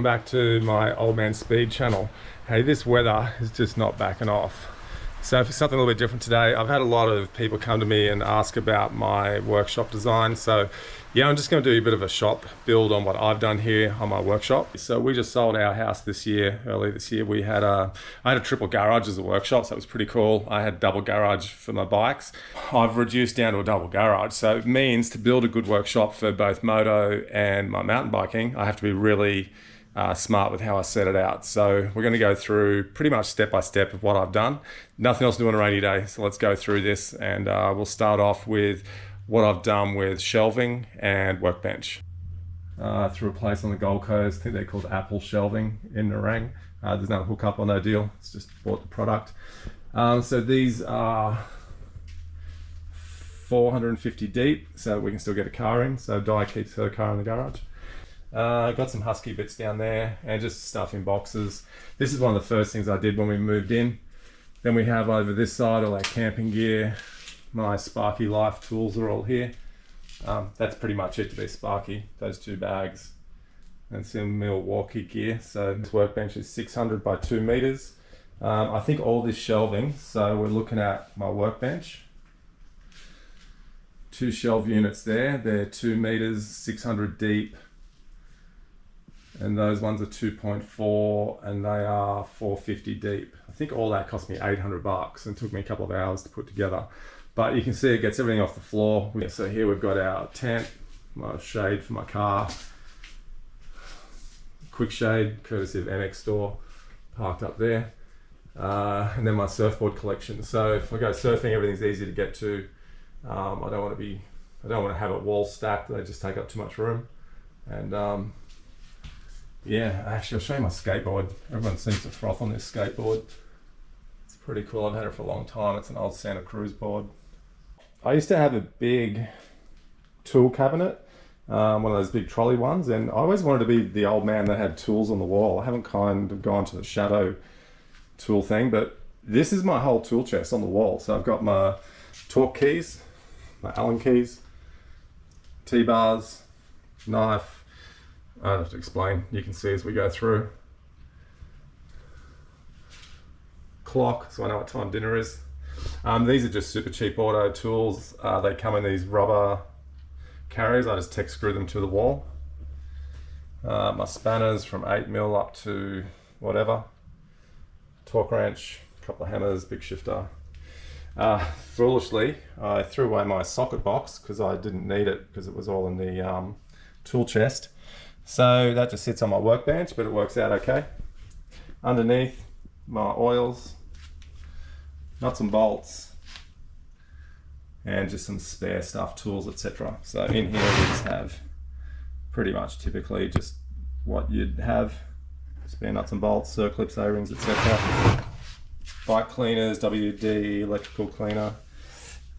welcome back to my Old Man Speed channel. Hey, this weather is just not backing off. So for something a little bit different today, I've had a lot of people come to me and ask about my workshop design. So yeah, I'm just going to do a bit of a shop build on what I've done here on my workshop. So we just sold our house this year, early this year. I had a triple garage as a workshop, so it was pretty cool. I had double garage for my bikes. I've reduced down to a double garage. So it means to build a good workshop for both moto and my mountain biking, I have to be really smart with how I set it out. So we're going to go through pretty much step by step of what I've done. Nothing else to do on a rainy day, so let's go through this, and we'll start off with what I've done with shelving and workbench. Through a place on the Gold Coast, I think they're called Apple Shelving in Nerang. There's no hookup or no deal, it's just bought the product. So these are 450 deep, so we can still get a car in, so Di keeps her car in the garage. Got some Husky bits down there and just stuff in boxes. This is one of the first things I did when we moved in. Then we have over this side all our camping gear. My Sparky Life tools are all here. That's pretty much it to be Sparky, those two bags and some Milwaukee gear. So this workbench is 600 by 2 meters. I think all this shelving, so we're looking at my workbench. 2 shelf units there, they're 2 meters, 600 deep. And those ones are 2.4 and they are 450 deep. I think all that cost me 800 bucks and took me a couple of hours to put together. But you can see it gets everything off the floor. So here we've got our tent, my shade for my car, quick shade, courtesy of MX store, parked up there. And then my surfboard collection. So if I go surfing, everything's easy to get to. I don't want to have it wall stacked, they just take up too much room. And yeah, actually I'll show you my skateboard. Everyone seems to froth on this skateboard. It's pretty cool, I've had it for a long time. It's an old Santa Cruz board. I used to have a big tool cabinet, one of those big trolley ones, and I always wanted to be the old man that had tools on the wall. I haven't kind of gone to the shadow tool thing, but this is my whole tool chest on the wall. So I've got my torque keys, my Allen keys, T-bars, knife. I don't have to explain, you can see as we go through. Clock, so I know what time dinner is. These are just super cheap auto tools. They come in these rubber carriers. I just tech screw them to the wall. My spanners from 8mm up to whatever. Torque wrench, a couple of hammers, big shifter. Foolishly, I threw away my socket box because I didn't need it because it was all in the tool chest. So that just sits on my workbench, but it works out okay. Underneath, my oils, nuts and bolts, and just some spare stuff, tools, etc. So in here we just have pretty much typically just what you'd have: spare nuts and bolts, circlips, O-rings, etc. Bike cleaners, WD, electrical cleaner.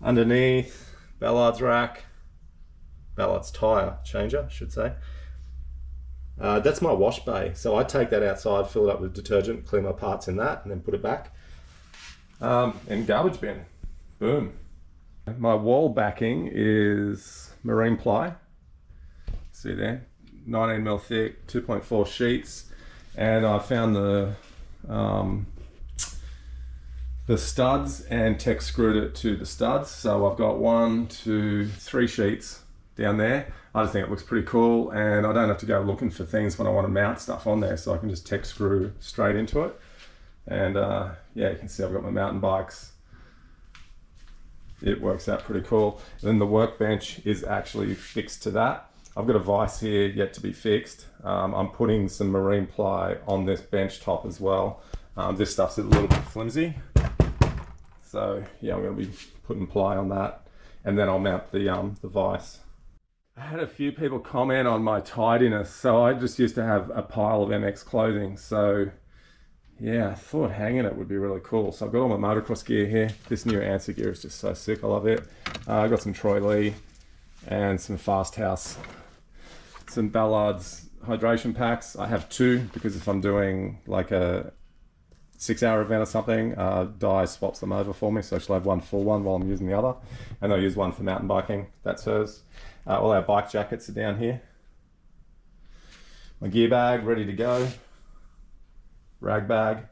Underneath, Ballard's rack, Ballard's tire changer, I should say. That's my wash bay, so I take that outside, fill it up with detergent, clean my parts in that, and then put it back. And garbage bin, boom. My wall backing is marine ply, see there, 19mm thick, 2.4 sheets, and I found the studs and tech screwed it to the studs. So I've got 1, 2, 3 sheets down there. I just think it looks pretty cool, and I don't have to go looking for things when I want to mount stuff on there, so I can just tech screw straight into it. And yeah, you can see I've got my mountain bikes. It works out pretty cool. And then the workbench is actually fixed to that. I've got a vise here yet to be fixed. I'm putting some marine ply on this bench top as well. This stuff's a little bit flimsy, so yeah, I'm going to be putting ply on that, and then I'll mount the vise. I had a few people comment on my tidiness, so I just used to have a pile of MX clothing. So yeah, I thought hanging it would be really cool. So I've got all my motocross gear here. This new Answer gear is just so sick, I love it. I got some Troy Lee and some Fast House, some Ballard's hydration packs. I have 2 because if I'm doing like a 6-hour event or something, Di swaps them over for me, so she'll have one full one while I'm using the other, and I'll use one for mountain biking. That's hers. All our bike jackets are down here. my gear bag ready to go, rag bag,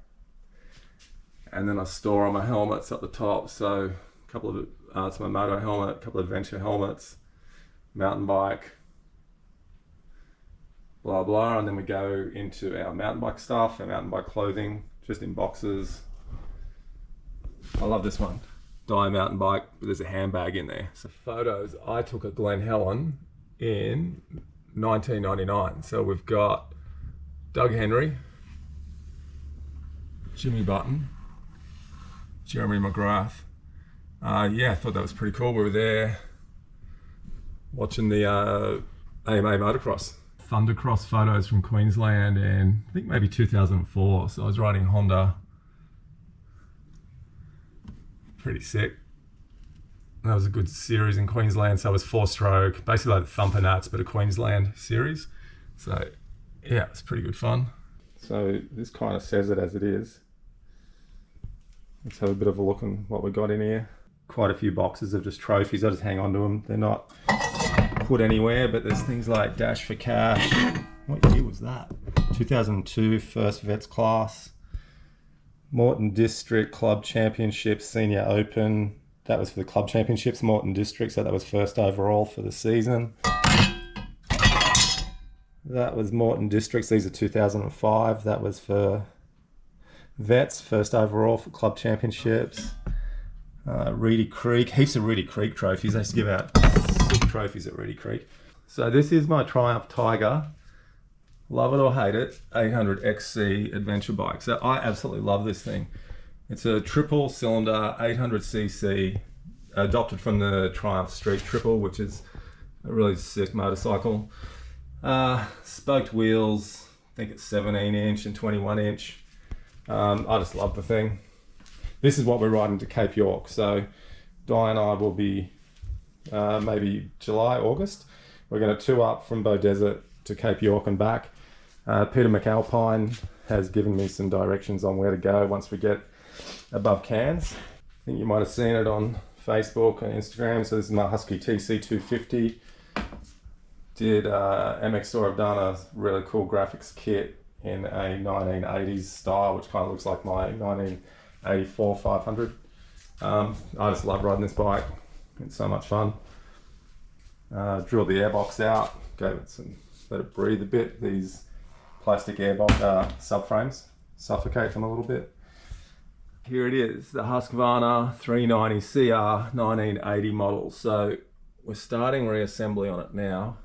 and then I store all my helmets at the top. So a couple of it's my moto helmet, a couple of adventure helmets, mountain bike, blah blah, and then we go into our mountain bike stuff, our mountain bike clothing, just in boxes. I love this one, Dye mountain bike, but there's a handbag in there. So photos I took at Glen Helen in 1999. So we've got Doug Henry, Jimmy Button, Jeremy McGrath. Yeah, I thought that was pretty cool. We were there watching the AMA motocross. Thundercross photos from Queensland in, I think maybe 2004. So I was riding Honda. Pretty sick. That was a good series in Queensland. So it was 4-stroke, basically like the Thumper Nats, but a Queensland series. So yeah, it's pretty good fun. So this kind of says it as it is. Let's have a bit of a look on what we got in here. Quite a few boxes of just trophies. I just hang on to them. They're not put anywhere, but there's things like Dash for Cash. What year was that? 2002 first vets class. Moreton District Club Championships Senior Open. That was for the Club Championships, Moreton District, so that was first overall for the season. That was Moreton Districts, these are 2005. That was for vets, first overall for Club Championships. Reedy Creek, heaps of Reedy Creek trophies. They used to give out sick trophies at Reedy Creek. So this is my Triumph Tiger. Love it or hate it, 800XC adventure bike. So I absolutely love this thing. It's a triple cylinder, 800cc, adopted from the Triumph Street Triple, which is a really sick motorcycle. Spoked wheels, I think it's 17-inch and 21-inch. I just love the thing. This is what we're riding to Cape York. So Di and I will be maybe July, August. We're going to tour up from Beaudesert to Cape York and back. Peter McAlpine has given me some directions on where to go once we get above Cairns. I think you might have seen it on Facebook and Instagram. So this is my Husky TC250. Did MX Store have done a really cool graphics kit in a 1980s style, which kind of looks like my 1984 500. I just love riding this bike. It's so much fun. Drilled the airbox out, gave it some, let it breathe a bit. These plastic airbox subframes suffocate them a little bit. Here it is, the Husqvarna 390 CR 1980 model. So we're starting reassembly on it now.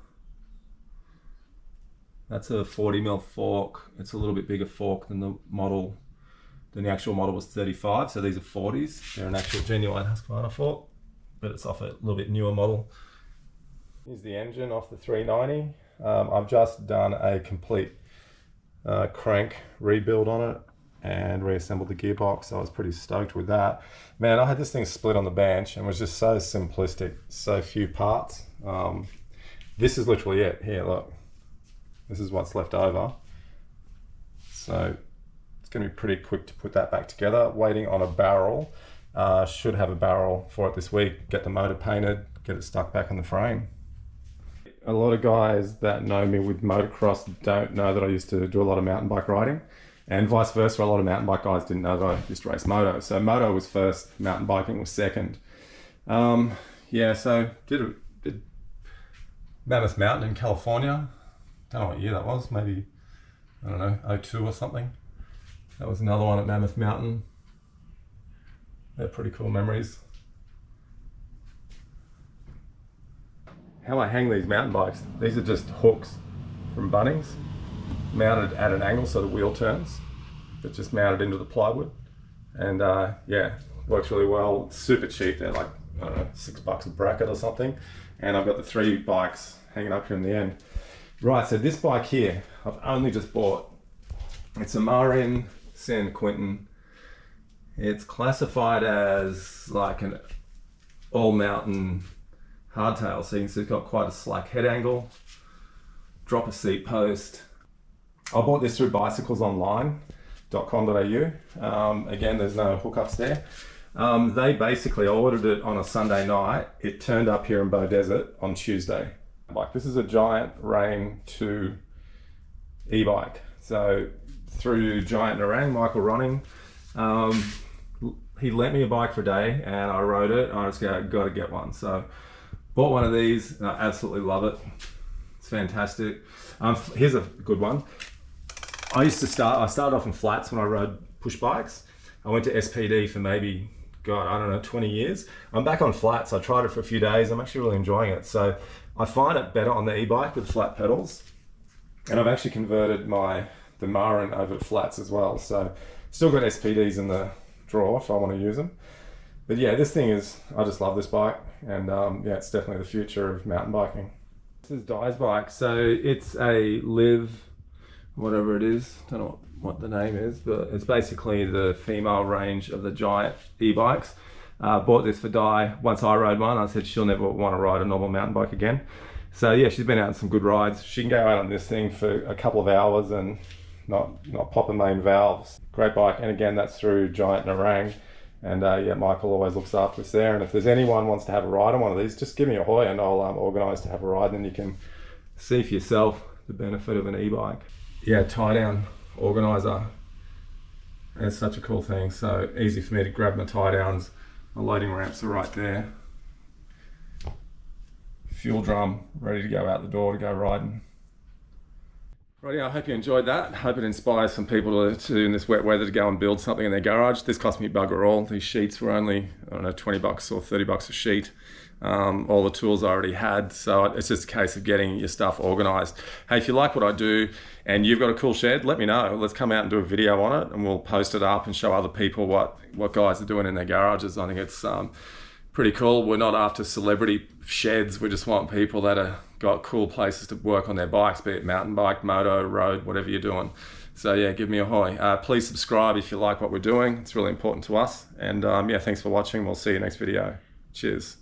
That's a 40mm fork. It's a little bit bigger fork than the model. Then the actual model was 35, so these are 40s. They're an actual genuine Husqvarna fork, but it's off a little bit newer model. Here's the engine off the 390. I've just done a complete crank rebuild on it and reassembled the gearbox, so I was pretty stoked with that. Man, I had this thing split on the bench and was just so simplistic, so few parts. This is literally it. Here, look. This is what's left over. So it's going to be pretty quick to put that back together. Waiting on a barrel. Should have a barrel for it this week. Get the motor painted, get it stuck back on the frame. A lot of guys that know me with motocross don't know that I used to do a lot of mountain bike riding, and vice versa. A lot of mountain bike guys didn't know that I used to race moto. So moto was first, mountain biking was second. Yeah, so did Mammoth Mountain in California. Don't know what year that was, maybe, I don't know, 02 or something. That was another one at Mammoth Mountain. They're pretty cool memories. How I hang these mountain bikes, these are just hooks from Bunnings, mounted at an angle so the wheel turns, but just mounted into the plywood. And yeah, works really well. It's super cheap, they're like, I don't know, $6 a bracket or something. And I've got the 3 bikes hanging up here in the end. Right, so this bike here, I've only just bought. It's a Marin San Quentin. It's classified as like an all-mountain hardtail, so you can see it's got quite a slack head angle, drop a seat post. I bought this through bicyclesonline.com.au. Again, there's no hookups there. They basically, I ordered it on a Sunday night. It turned up here in Beaudesert on Tuesday. Like, this is a giant Rain 2 e-bike. So through Giant Narang, Michael Ronning, he lent me a bike for a day and I rode it. I just got to get one. So bought one of these and I absolutely love it. It's fantastic. Here's a good one. I started off in flats when I rode push bikes. I went to SPD for maybe, God, I don't know, 20 years. I'm back on flats. I tried it for a few days. I'm actually really enjoying it. So I find it better on the e-bike with flat pedals. And I've actually converted the Marin over to flats as well. So still got SPDs in the drawer if I want to use them. But yeah, this thing is, I just love this bike. And yeah, it's definitely the future of mountain biking. This is Di's bike. So it's a Liv, whatever it is. Don't know what the name is, but it's basically the female range of the Giant e-bikes. Bought this for Di. Once I rode one, I said she'll never want to ride a normal mountain bike again. So yeah, she's been out on some good rides. She can go out on this thing for a couple of hours and not pop the main valves. Great bike, and again, that's through Giant Narang. And yeah, Michael always looks after us there. And if there's anyone wants to have a ride on one of these, just give me a hoy and I'll organise to have a ride, and then you can see for yourself the benefit of an e-bike. Yeah, Tiedown Organizer. And it's such a cool thing. So easy for me to grab my tie downs. My loading ramps are right there. Fuel drum ready to go out the door to go riding. Right, I hope you enjoyed that. Hope it inspires some people to in this wet weather to go and build something in their garage. This cost me bugger all. These sheets were only, I don't know, 20 bucks or 30 bucks a sheet. All the tools I already had, so it's just a case of getting your stuff organized. Hey, if you like what I do and you've got a cool shed, let me know. Let's come out and do a video on it and we'll post it up and show other people what guys are doing in their garages. I think it's pretty cool. We're not after celebrity sheds. We just want people that are got cool places to work on their bikes, be it mountain bike, moto, road, whatever you're doing. So yeah, give me a hoy. Please subscribe if you like what we're doing. It's really important to us. And yeah, thanks for watching. We'll see you next video. Cheers.